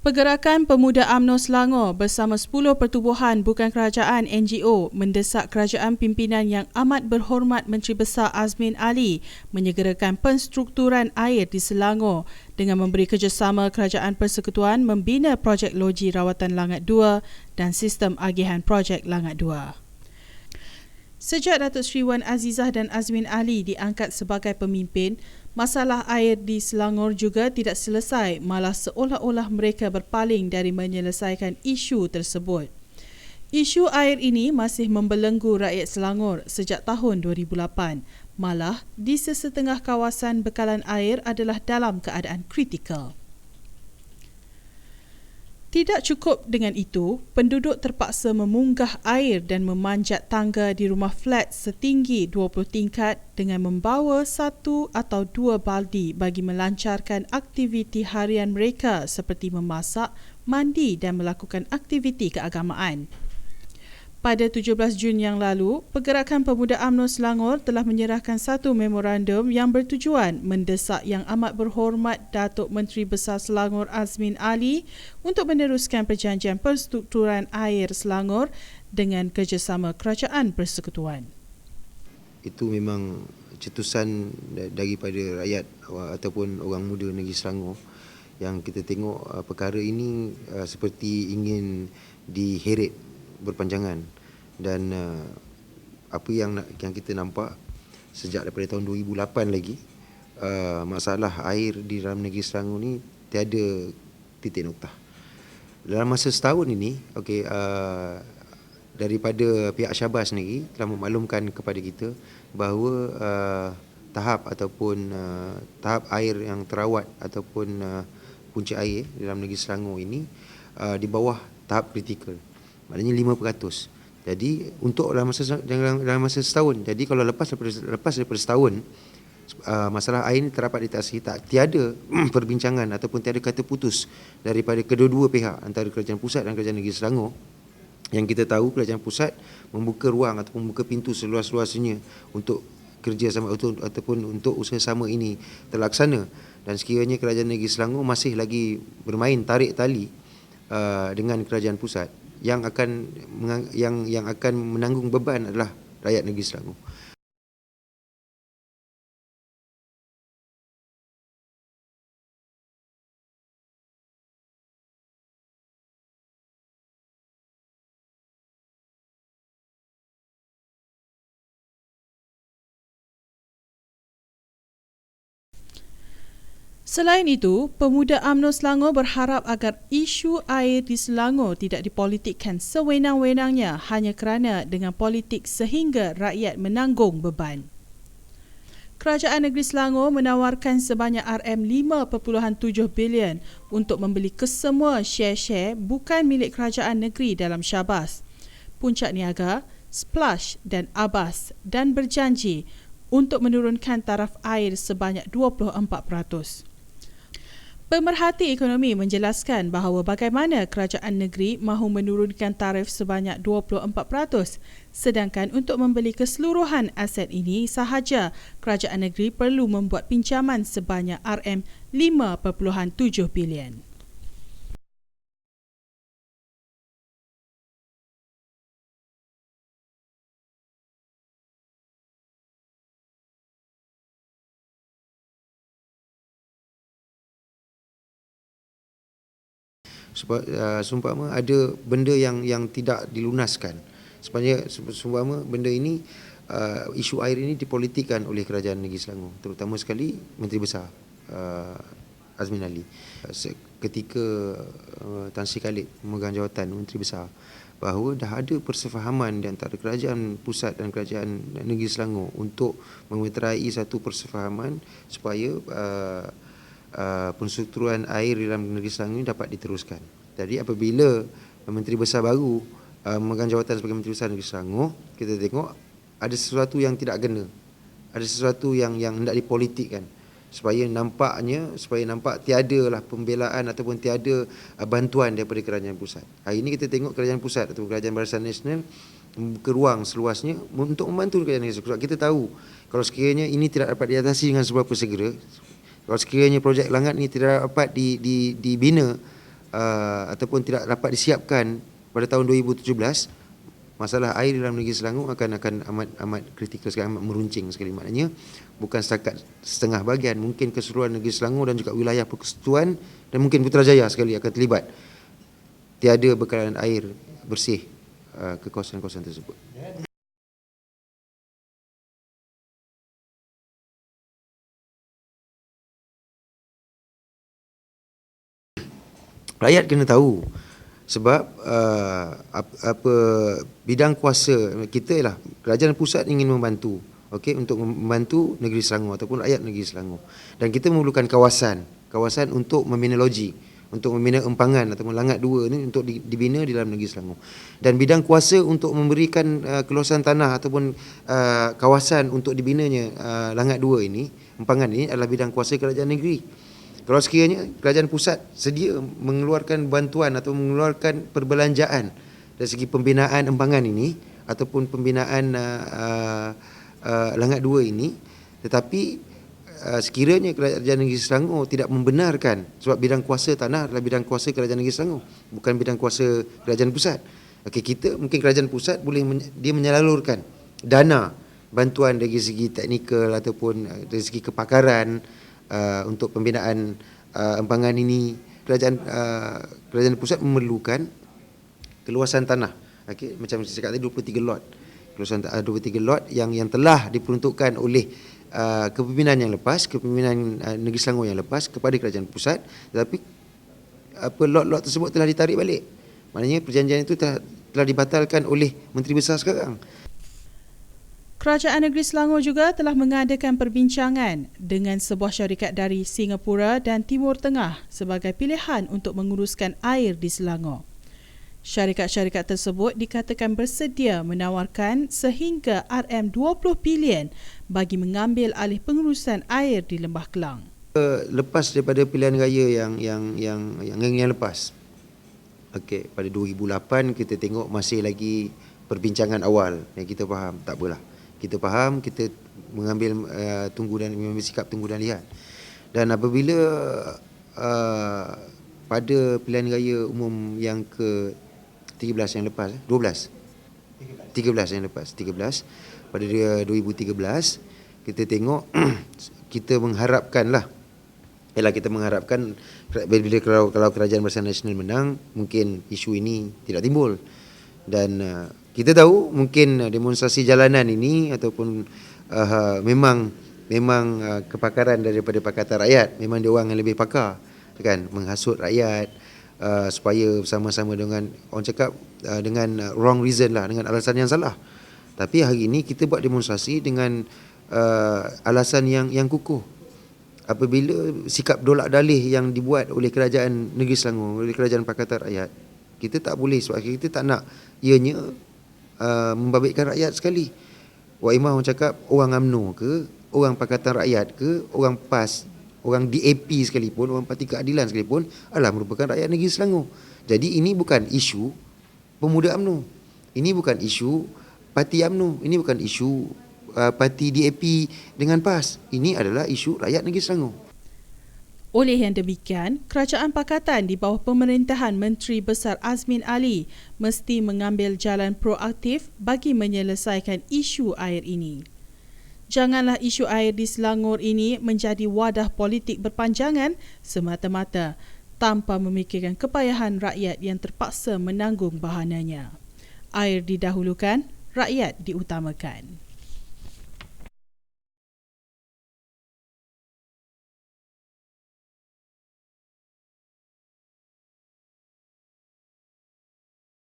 Pergerakan Pemuda UMNO Selangor bersama 10 pertubuhan bukan kerajaan NGO mendesak kerajaan pimpinan yang amat berhormat Menteri Besar Azmin Ali menyegerakan penstrukturan air di Selangor dengan memberi kerjasama Kerajaan Persekutuan membina projek loji rawatan Langat 2 dan sistem agihan projek Langat 2. Sejak Datuk Seri Wan Azizah dan Azmin Ali diangkat sebagai pemimpin, masalah air di Selangor juga tidak selesai, malah seolah-olah mereka berpaling dari menyelesaikan isu tersebut. Isu air ini masih membelenggu rakyat Selangor sejak tahun 2008. Malah, di sesetengah kawasan bekalan air adalah dalam keadaan kritikal. Tidak cukup dengan itu, penduduk terpaksa memunggah air dan memanjat tangga di rumah flat setinggi 20 tingkat dengan membawa 1 atau 2 baldi bagi melancarkan aktiviti harian mereka seperti memasak, mandi dan melakukan aktiviti keagamaan. Pada 17 Jun yang lalu, Pergerakan Pemuda UMNO Selangor telah menyerahkan satu memorandum yang bertujuan mendesak Yang Amat Berhormat Datuk Menteri Besar Selangor Azmin Ali untuk meneruskan perjanjian perstrukturan air Selangor dengan kerjasama Kerajaan Persekutuan. Itu memang cetusan daripada rakyat ataupun orang muda negeri Selangor yang kita tengok perkara ini seperti ingin diheret berpanjangan, dan apa yang kita nampak sejak daripada tahun 2008 lagi, masalah air di dalam negeri Selangor ni tiada titik noktah. Dalam masa setahun ini, daripada pihak Syabas sendiri telah memaklumkan kepada kita bahawa tahap air yang terawat ataupun punca air dalam negeri Selangor ini di bawah tahap kritikal. Maknanya 5%. Jadi untuk dalam masa setahun. Jadi kalau lepas daripada setahun, masalah air ini terdapat ditangani, tiada perbincangan ataupun tiada kata putus daripada kedua-dua pihak antara Kerajaan Pusat dan Kerajaan Negeri Selangor. Yang kita tahu Kerajaan Pusat membuka ruang ataupun membuka pintu seluas-luasnya untuk kerjasama ataupun untuk usaha sama ini terlaksana, dan sekiranya Kerajaan Negeri Selangor masih lagi bermain tarik tali dengan Kerajaan Pusat, yang akan menanggung beban adalah rakyat negeri Selangor. Selain itu, Pemuda UMNO Selangor berharap agar isu air di Selangor tidak dipolitikkan sewenang-wenangnya hanya kerana dengan politik sehingga rakyat menanggung beban. Kerajaan Negeri Selangor menawarkan sebanyak RM5.7 bilion untuk membeli kesemua share-share bukan milik kerajaan negeri dalam Syabas, Puncak Niaga, Splash dan Abas, dan berjanji untuk menurunkan taraf air sebanyak 24%. Pemerhati ekonomi menjelaskan bahawa bagaimana kerajaan negeri mahu menurunkan tarif sebanyak 24%, sedangkan untuk membeli keseluruhan aset ini sahaja kerajaan negeri perlu membuat pinjaman sebanyak RM5.7 bilion. Seumpama ada benda yang tidak dilunaskan, sebenarnya seumpama benda ini isu air ini dipolitikkan oleh Kerajaan Negeri Selangor, terutama sekali Menteri Besar Azmin Ali ketika Tan Sri Khalid memegang jawatan Menteri Besar, bahawa dah ada persefahaman di antara Kerajaan Pusat dan Kerajaan Negeri Selangor untuk memeterai satu persefahaman supaya penstrukturan air dalam negeri Selangor ini dapat diteruskan. Jadi apabila Menteri Besar baru memegang jawatan sebagai Menteri Besar Negeri Selangor, kita tengok ada sesuatu yang tidak kena, ada sesuatu yang hendak dipolitikkan supaya nampak tiadalah pembelaan ataupun tiada bantuan daripada Kerajaan Pusat. Hari ini kita tengok Kerajaan Pusat atau Kerajaan Barisan Nasional membuka ruang seluasnya untuk membantu Kerajaan Negeri Selangor. Kita tahu kalau sekiranya ini tidak dapat diatasi dengan seberapa segera, kalau sekiranya projek Langat ni tidak dapat dibina ataupun tidak dapat disiapkan pada tahun 2017, masalah air dalam negeri Selangor akan amat kritikal sekali, amat meruncing sekali. Maknanya bukan setakat setengah bahagian, mungkin keseluruhan negeri Selangor dan juga wilayah persekutuan dan mungkin Putrajaya sekali akan terlibat. Tiada bekalan air bersih ke kawasan-kawasan tersebut. Rakyat kena tahu sebab apa bidang kuasa kita ialah kerajaan pusat ingin membantu, okey, untuk membantu negeri Selangor ataupun rakyat negeri Selangor, dan kita memerlukan kawasan untuk membina logik, untuk membina empangan ataupun Langat 2 ni untuk dibina di dalam negeri Selangor, dan bidang kuasa untuk memberikan keluasan tanah ataupun kawasan untuk dibinanya Langat 2 ini, empangan ini adalah bidang kuasa kerajaan negeri. Kalau sekiranya kerajaan pusat sedia mengeluarkan bantuan atau mengeluarkan perbelanjaan dari segi pembinaan empangan ini ataupun pembinaan Langat 2 ini, tetapi sekiranya kerajaan negeri Selangor tidak membenarkan, sebab bidang kuasa tanah adalah bidang kuasa kerajaan negeri Selangor, bukan bidang kuasa kerajaan pusat. Okey, kita mungkin kerajaan pusat boleh dia menyalurkan dana bantuan dari segi teknikal ataupun dari segi kepakaran untuk pembinaan empangan ini. Kerajaan pusat memerlukan keluasan tanah, okey, macam saya cakap tadi 23 lot, keluasan 23 lot yang telah diperuntukkan oleh kepimpinan yang lepas, kepimpinan negeri Selangor yang lepas kepada kerajaan pusat, tetapi lot-lot tersebut telah ditarik balik. Maknanya perjanjian itu telah dibatalkan oleh Menteri Besar sekarang. Kerajaan Negeri Selangor juga telah mengadakan perbincangan dengan sebuah syarikat dari Singapura dan Timur Tengah sebagai pilihan untuk menguruskan air di Selangor. Syarikat-syarikat tersebut dikatakan bersedia menawarkan sehingga RM20 bilion bagi mengambil alih pengurusan air di Lembah Kelang. Lepas daripada pilihan raya yang lepas, okey, pada 2008 kita tengok masih lagi perbincangan awal yang kita faham, tak apalah. Kita faham, kita mengambil mengambil sikap tunggu dan lihat. Dan apabila pada pilihan raya umum yang ke-13 yang lepas, 13 yang lepas, pada 2013, kita tengok kita mengharapkan bila kalau Kerajaan Barisan Nasional menang, mungkin isu ini tidak timbul. Dan kita tahu mungkin demonstrasi jalanan ini ataupun memang kepakaran daripada Pakatan Rakyat, memang dia orang yang lebih pakar, kan, menghasut rakyat supaya bersama-sama dengan orang cakap dengan wrong reason lah, dengan alasan yang salah. Tapi hari ini kita buat demonstrasi dengan alasan yang kukuh. Apabila sikap dolak dalih yang dibuat oleh Kerajaan Negeri Selangor, oleh Kerajaan Pakatan Rakyat, kita tak boleh, sebab kita tak nak ianya membabitkan rakyat sekali. Wak Imah orang cakap orang UMNO ke, orang Pakatan Rakyat ke, orang PAS, orang DAP sekalipun, orang Parti Keadilan sekalipun adalah merupakan rakyat negeri Selangor. Jadi ini bukan isu pemuda UMNO, ini bukan isu parti UMNO, ini bukan isu parti DAP dengan PAS. Ini adalah isu rakyat negeri Selangor. Oleh yang demikian, Kerajaan Pakatan di bawah pemerintahan Menteri Besar Azmin Ali mesti mengambil jalan proaktif bagi menyelesaikan isu air ini. Janganlah isu air di Selangor ini menjadi wadah politik berpanjangan semata-mata tanpa memikirkan kepayahan rakyat yang terpaksa menanggung bahananya. Air didahulukan, rakyat diutamakan.